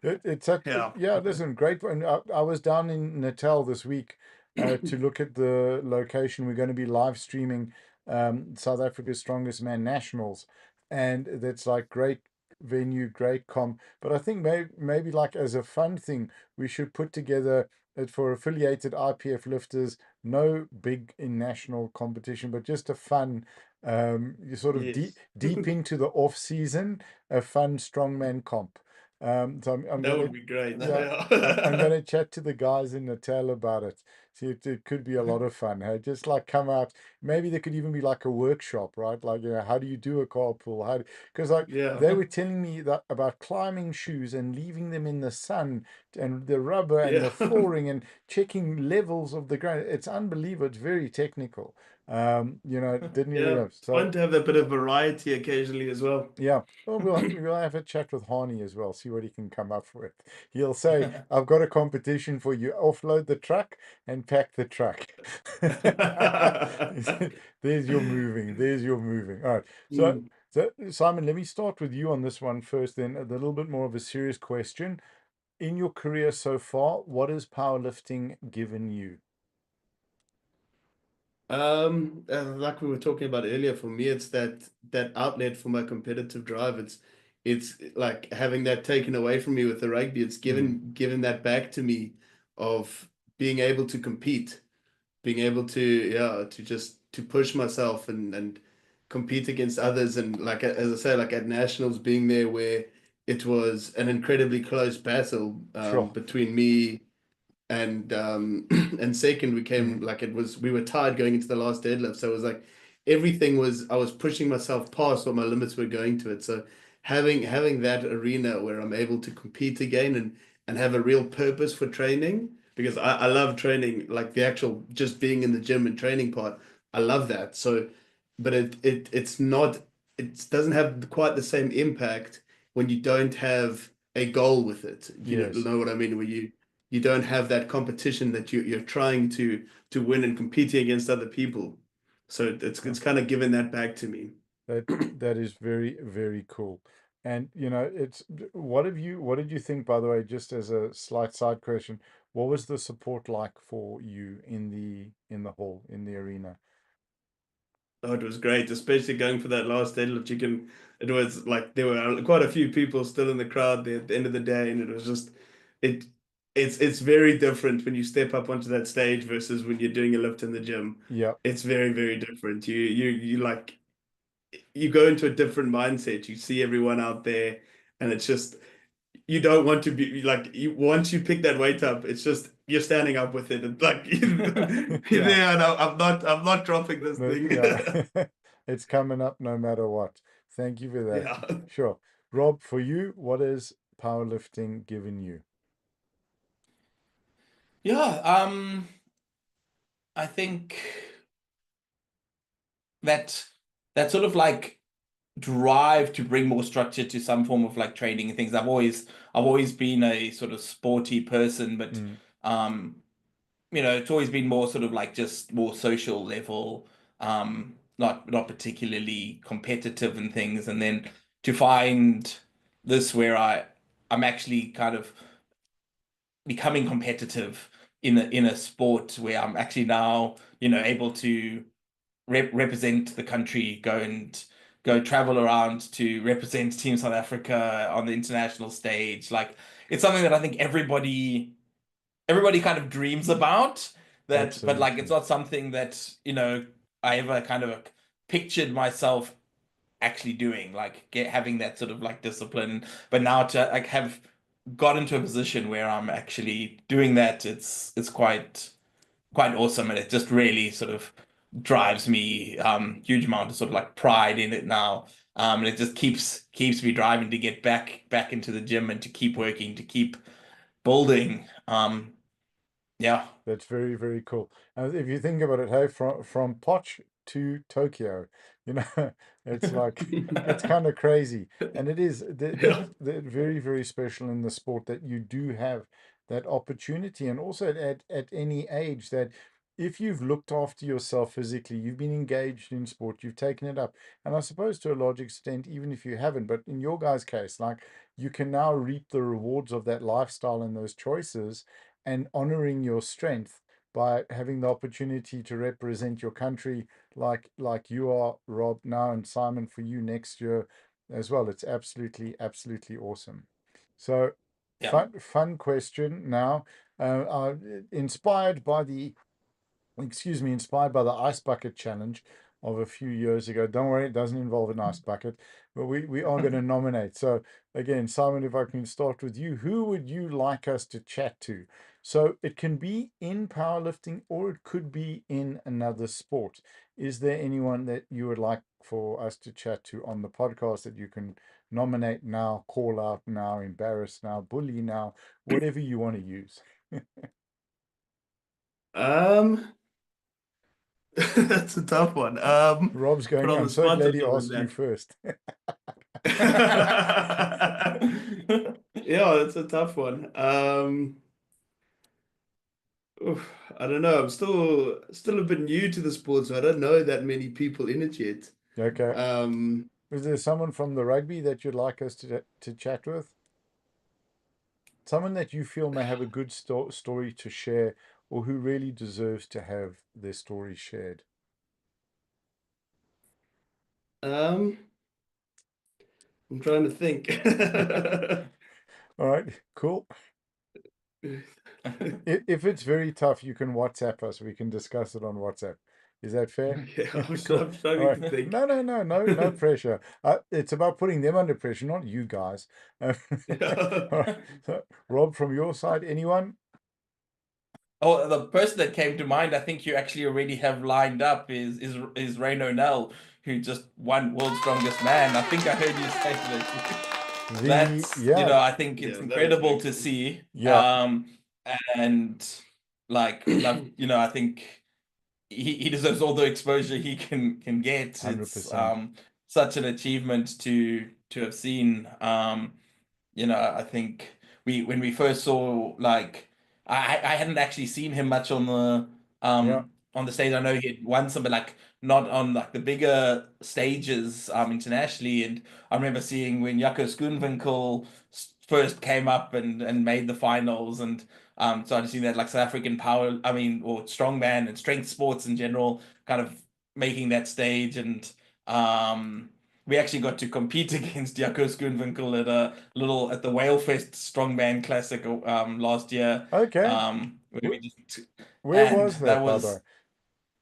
It's such, Yeah. yeah, listen, great. And I was down in Natal this week to look at the location. We're going to be live streaming South Africa's Strongest Man Nationals. And that's like great venue, great comp. But I think maybe like as a fun thing, we should put together it for affiliated IPF lifters, no big in national competition, but just a fun, you sort of Yes. deep into the off season, a fun strongman comp. So I'm That gonna, would be great. yeah, I'm Yeah. gonna chat to the guys in Natal about it. See, it could be a lot of fun. Hey, just like come out. Maybe there could even be like a workshop, right? Like, how do you do a carpool? Because like Yeah. they were telling me that about climbing shoes and leaving them in the sun and the rubber and Yeah. the flooring and checking levels of the ground. It's unbelievable. It's very technical. Didn't even Yeah. know. It's So fun to have that bit of variety occasionally as well. yeah, well, we'll have a chat with Harney as well, see what he can come up with. He'll say, "I've got a competition for you. Offload the truck and pack the truck." There's your moving. There's your moving. All right. So, Mm. so Simon, let me start with you on this one first. Then a little bit more of a serious question. In your career so far, what has powerlifting given you? Like we were talking about earlier, for me, it's that outlet for my competitive drive. it's like having that taken away from me with the rugby. It's given that back to me of being able to compete, being able to, yeah, to just to push myself and compete against others. And like as I say, like at nationals, being there where it was an incredibly close battle Sure. between me and and second we came, Mm. like it was, we were tied going into the last deadlift, so it was like everything was, I was pushing myself past what my limits were going to it. So having that arena where I'm able to compete again and have a real purpose for training, because I love training, like the actual just being in the gym and training part, I love that. So but it's not, it doesn't have quite the same impact when you don't have a goal with it. You Yes. know what I mean? Where you don't have that competition that you're trying to win and competing against other people. So it's kind of given that back to me. That is very, very cool. And it's what did you think, by the way, just as a slight side question, what was the support like for you in the hall, in the arena? Oh, it was great, especially going for that last deadlift. It was like there were quite a few people still in the crowd there at the end of the day, and it was just, it, it's very different when you step up onto that stage versus when you're doing a lift in the gym. Yeah, It's very, very different. You like, you go into a different mindset. You see everyone out there, and it's just, you don't want to be like, you once you pick that weight up, it's just you're standing up with it and like you're yeah, there. No, I'm not dropping this thing. yeah. It's coming up no matter what. Thank you for that. Yeah. Sure. Rob, for you, what is powerlifting given you? Yeah, I think that that sort of like drive to bring more structure to some form of like training and things. I've always been a sort of sporty person, but Mm, um, it's always been more sort of like just more social level, not particularly competitive and things. And then to find this where I'm actually kind of becoming competitive in a sport where I'm actually now, able to represent the country, go travel around to represent Team South Africa on the international stage. Like it's something that I think everybody kind of dreams about that, but like it's absolutely. not something that, I ever kind of pictured myself actually doing, like having that sort of like discipline. But now to like have got into a position where I'm actually doing that, it's quite awesome, and it just really sort of drives me huge amount of sort of like pride in it now. And it just keeps me driving to get back into the gym and to keep working, to keep building. Yeah. That's very, very cool. And if you think about it, hey, from Poch to Tokyo, you know, it's like it's kind of crazy, and it is Yeah. very, very special in the sport that you do have that opportunity, and also at any age that if you've looked after yourself physically, you've been engaged in sport, you've taken it up, and I suppose to a large extent, even if you haven't, but in your guys' case, like you can now reap the rewards of that lifestyle and those choices and honoring your strength by having the opportunity to represent your country like you are, Rob, now, and Simon, for you next year as well. It's absolutely, absolutely awesome. So Yeah. fun question now. Inspired by the inspired by the ice bucket challenge of a few years ago. Don't worry, it doesn't involve an ice bucket, but we are going to nominate. So again, Simon, if I can start with you, who would you like us to chat to? So it can be in powerlifting or it could be in another sport. Is there anyone that you would like for us to chat to on the podcast that you can nominate now, call out now, embarrass now, bully now, whatever you want to use? Um, that's a tough one. Rob's Put going, on I'm the so spot a glad he little bit asked you there. first. Yeah, that's a tough one. Oof, I don't know. I'm still a bit new to the sport, so I don't know that many people in it yet. Okay. Um, Is there someone from the rugby that you'd like us to chat with? Someone that you feel may have a good story to share or who really deserves to have their story shared? um, I'm trying to think. All right, cool. If it's very tough, you can WhatsApp us. We can discuss it on WhatsApp. Is that fair? Yeah, Cool. I'm All struggling right. to think. No pressure. It's about putting them under pressure, not you guys. All right. So, Rob, from your side, anyone? Oh, the person that came to mind, I think you actually already have lined up is Rain O'Neill, who just won World's Strongest Man. I think I heard you say that. That's, Yeah, I think it's Yeah, that is incredible very to cool. see. yeah, And like would love, I think he deserves all the exposure he can get. It's 100%. such an achievement to have seen. I think when we first saw, like, I hadn't actually seen him much Yeah, on the stage. I know he had won some, but like not on like the bigger stages internationally. And I remember seeing when Jaco Schoenwinkel first came up and made the finals, and started seeing that, like, South African power, or strongman and strength sports in general, kind of making that stage. And we actually got to compete against Jaco Schoenwinkel at the Whalefest Strongman Classic last year. okay. Where we Wh- just Where and was that that, by the way? was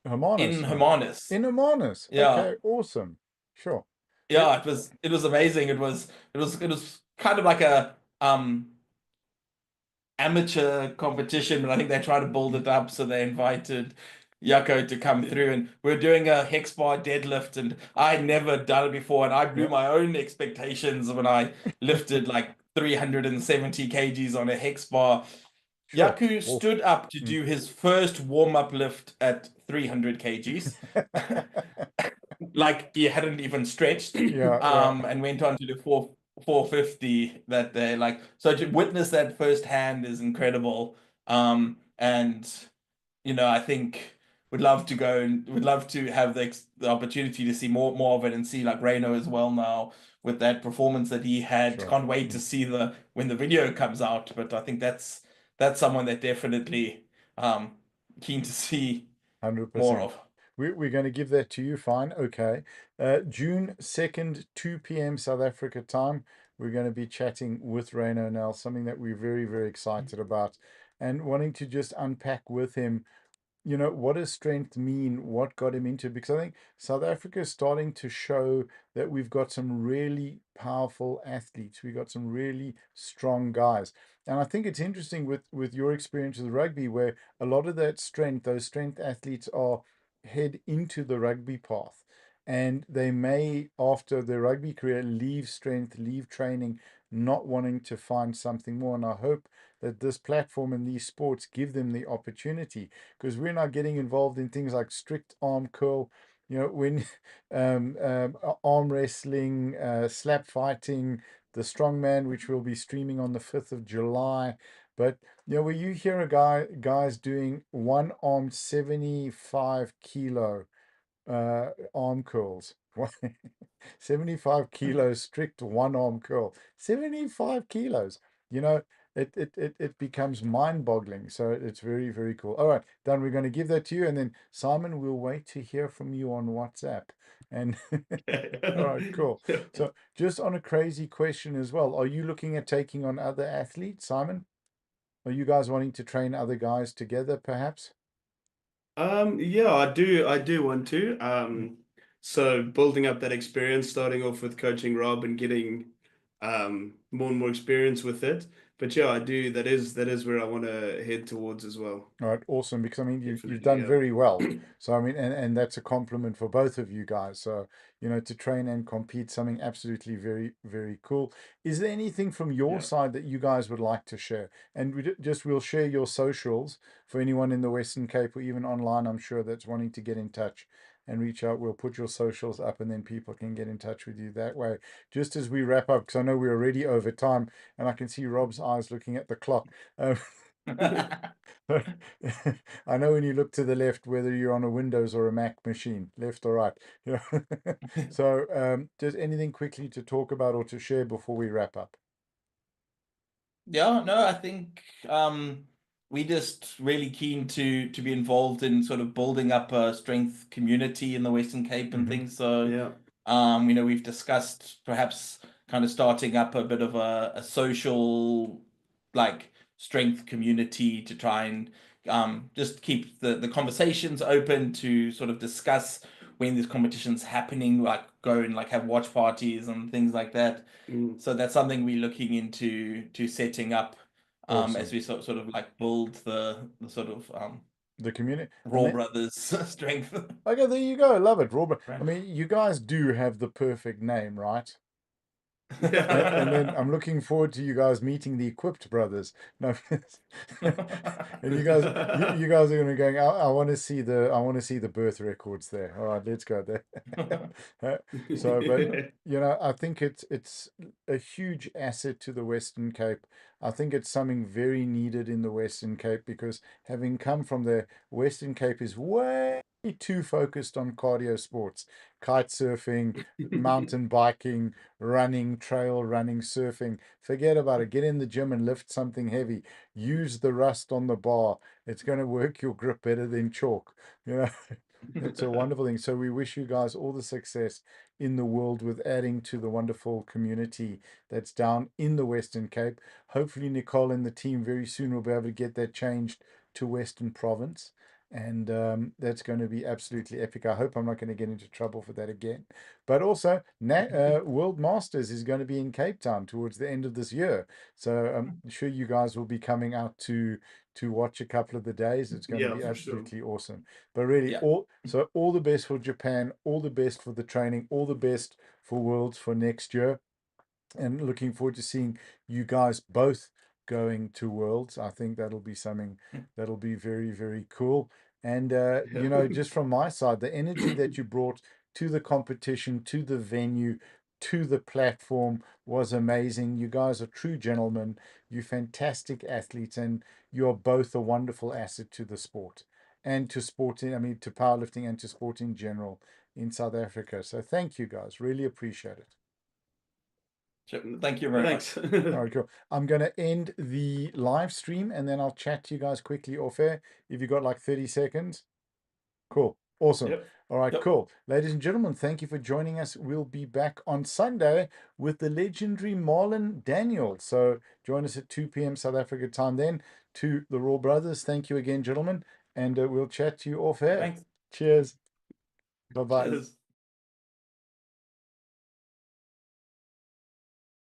in Hermanus, no. Hermanus. In Hermanus. Yeah. Okay, awesome. Sure. It, Yeah, it was amazing. It was kind of like a amateur competition, but I think they tried to build it up, so they invited Yako to come through, and we're doing a hex bar deadlift, and I'd never done it before, and I blew yeah, my own expectations when I lifted like 370 kgs on a hex bar. sure. Yaku Wolf. stood up to Mm. do his first warm-up lift at 300 kgs. Like he hadn't even stretched, Yeah, yeah, and went on to do 450 that day. Like, so to witness that firsthand is incredible. And I think would love to have the opportunity to see more of it, and see like Reno as well now with that performance that he had. sure. Can't wait to see the when the video comes out. But I think that's someone that definitely keen to see more 100%. of. We're going to give that to you. Fine. Okay. June 2nd, 2 p.m. South Africa time. We're going to be chatting with Reno now, something that we're very, very excited about and wanting to just unpack with him, what does strength mean? What got him into it? Because I think South Africa is starting to show that we've got some really powerful athletes. We've got some really strong guys. And I think it's interesting with your experience with rugby, where a lot of that strength, those strength athletes are head into the rugby path. And they may, after their rugby career, leave strength, leave training, not wanting to find something more. And I hope that this platform and these sports give them the opportunity, because we're not getting involved in things like strict arm curl, when arm wrestling, slap fighting, the strongman, which will be streaming on the 5th of July. But where you hear guys doing one arm 75 kilo arm curls. 75 kilos strict one arm curl. 75 kilos. You know, it becomes mind-boggling. So it's very, very cool. All right, Dan, we're going to give that to you. And then Simon, we'll wait to hear from you on WhatsApp. And all right, cool. So just on a crazy question as well, are you looking at taking on other athletes, Simon? Are you guys wanting to train other guys together, perhaps? Yeah, I do want to. Mm. So building up that experience, starting off with coaching Rob and getting more and more experience with it. But yeah, I do. That is where I want to head towards as well. All right, awesome. Because I mean, you've Definitely, done yeah. very well. So I mean, and that's a compliment for both of you guys. So to train and compete, something absolutely very, very cool. Is there anything from your Yeah. side that you guys would like to share? And we'll share your socials for anyone in the Western Cape or even online, I'm sure, that's wanting to get in touch and reach out. We'll put your socials up, and then people can get in touch with you that way. Just as we wrap up, because I know we're already over time, and I can see Rob's eyes looking at the clock. Um, I know when you look to the left, whether you're on a Windows or a Mac machine, left or right. So, just anything quickly to talk about or to share before we wrap up? Yeah, no, I think we just really keen to be involved in sort of building up a strength community in the Western Cape and Hmm. things. So, Yeah. we've discussed perhaps kind of starting up a bit of a social like strength community to try and just keep the conversations open to sort of discuss when there's competitions happening, like go and like have watch parties and things like that. Mm. So that's something we're looking into to setting up Awesome. as we sort of like build the sort of The community. Raw Brothers strength. Okay, there you go. Love it, Robert. Right. I mean, you guys do have the perfect name, right? And then I'm looking forward to you guys meeting the Equipped brothers. No, and you guys are going to be going. I want to see the birth records there. All right, let's go there. So, but I think it's a huge asset to the Western Cape. I think it's something very needed in the Western Cape, because having come from the Western Cape is way too focused on cardio sports, kite surfing, mountain biking, running, trail running, surfing. Forget about it. Get in the gym and lift something heavy. Use the rust on the bar. It's going to work your grip better than chalk. It's a wonderful thing. So we wish you guys all the success in the world with adding to the wonderful community that's down in the Western Cape. Hopefully Nicole and the team very soon will be able to get that changed to Western Province. And that's going to be absolutely epic. I hope I'm not going to get into trouble for that again. But also, World Masters is going to be in Cape Town towards the end of this year. So I'm sure you guys will be coming out to watch a couple of the days. It's going to be for sure. absolutely awesome. But really, Yeah. all the best for Japan, all the best for the training, all the best for Worlds for next year. And looking forward to seeing you guys both going to Worlds. I think that'll be something that'll be very, very cool. And just from my side, the energy that you brought to the competition, to the venue, to the platform was amazing. You guys are true gentlemen. You're fantastic athletes, and you're both a wonderful asset to the sport and to sporting, to powerlifting and to sport in general in South Africa. So thank you guys. Really appreciate it. Thank you very Thanks. much. All right, cool. I'm going to end the live stream, and then I'll chat to you guys quickly off air if you've got like 30 seconds. Cool. Awesome. Yep. All right, cool. Ladies and gentlemen, thank you for joining us. We'll be back on Sunday with the legendary Marlon Daniel. So join us at 2 p.m. South Africa time then. To the Raw Brothers, thank you again, gentlemen, and we'll chat to you off air. Thanks. Cheers. Bye-bye. Cheers.